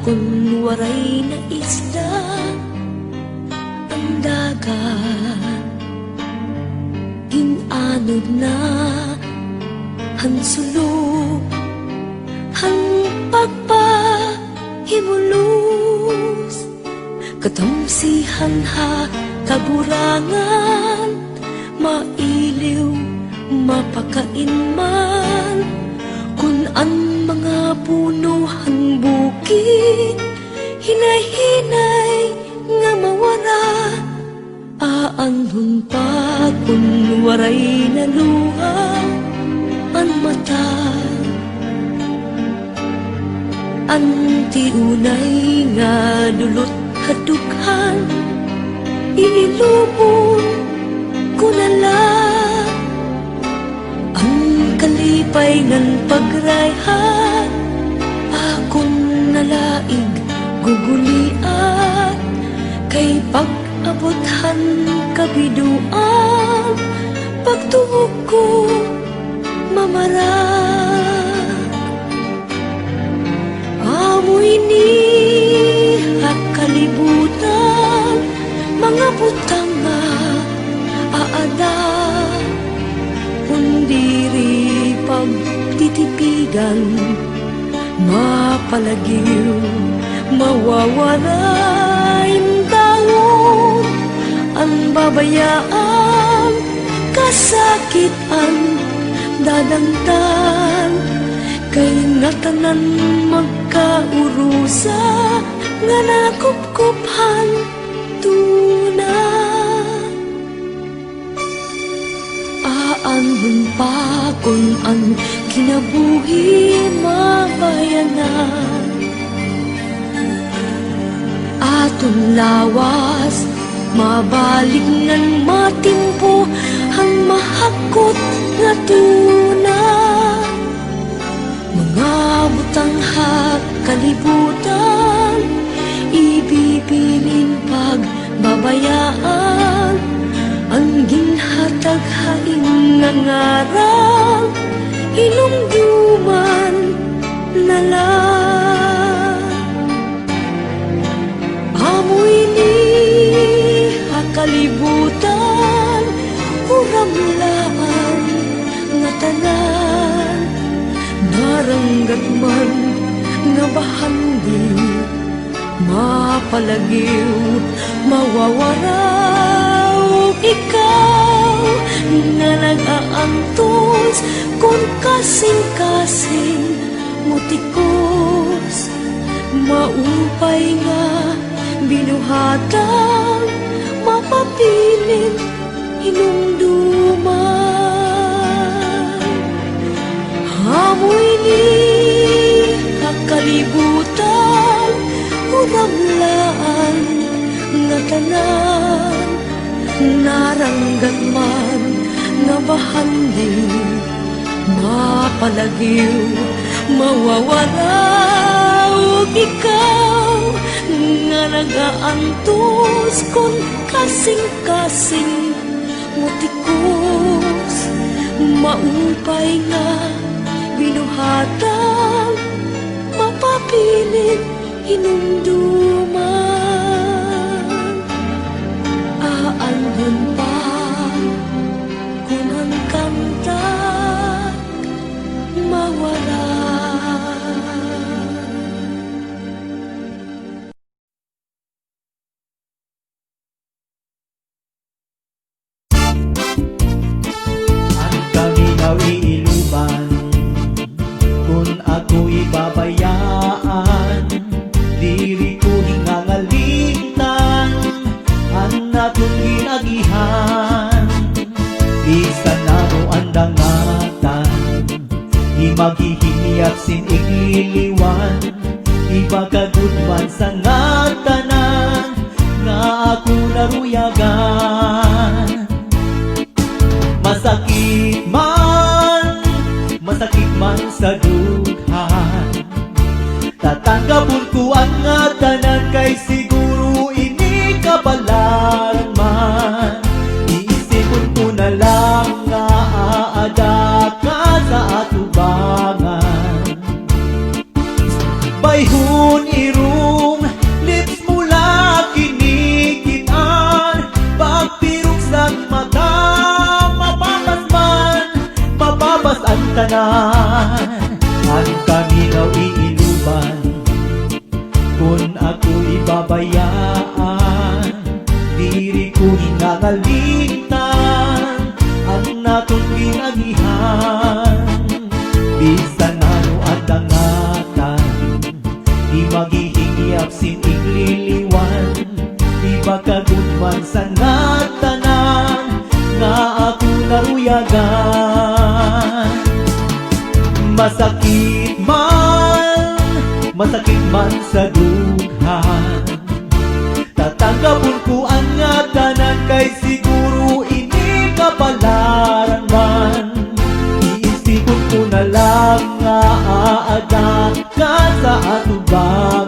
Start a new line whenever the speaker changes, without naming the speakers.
kun waray na isda ang dagat. Inanod na han sulok han pagpahimulos, katamsihan ha kaburangan, mailiw mapakain man, kun ang mga punuhan bukid, hinay-hinay nga mawara, aanhon pa kun waray na luha ang mata. Anti unay nga dulot hadughan, iilumon ko na lang ang kalipay ng pagrayhan, akong nalaig gugulian, kay pag-abothan kabiduan, pagtuog ko mamarag. Amoy ni at kalibutan, mga butang nga aada, kundiri pagtitipigan, mapalagiw mawawala yung taon, ang babayaan, kasakitan dadangtan, kay natanan magkaurusa nga nakupkuphan tuna. Aanhon pa kung ang kinabuhi mabayanan, atong lawas mabalik ngan matimpo ang mahakot nga tuna. Mga butang ha kalibutan, ibibilin pagbabayaan, ang ginhatag hain nga ngaral, hinumduman na lang. Amoy ni kalibutan, uramlaan nga tanan, naranggat man nga bahandi, mapalagiw mawawaraw, ikaw nga nag-aantos, kung kasing-kasing mutikos, maupay nga binuhatan, mapapilit hinumduman. Amoy ni kakalibutan, uramlaan nga tanan, naranggan man nga bahandi, mapalagiw mawawala, ikaw nga nag-aantos, kung kasing-kasing mutikos, maupay nga binuhatan, mapapilit hinumduman. Aanhon pa kung ang kanta mawala.
Iiluban kung ako'y babayaan, diri ko hingangalitan ang natong ginagihan. Bisan na mo ang dangatan, di maghihiyap sin igiliwan, ibagagudman sa ngatanan nga ako naruyagan. Masakit man sa dughan, tatanggapon ko ang nga tanan, kay siguro ini kabalan man. Iisipon ko na lang nga aada ka sa atubangan, bayhon iru tanan aning kaminaw iinuman kung ako ibabayaan diri ko hinangalintan ang natong ginagihan bisan ano at dangatan di maghihingiap sin igliliwan di bakagudman sa natanan nga ako naruyagan masakit man sa dughan tatanggapon ko ang nga tanan kay siguro ini kapalaran man iisipon ko na lang nga aaga ka sa atuban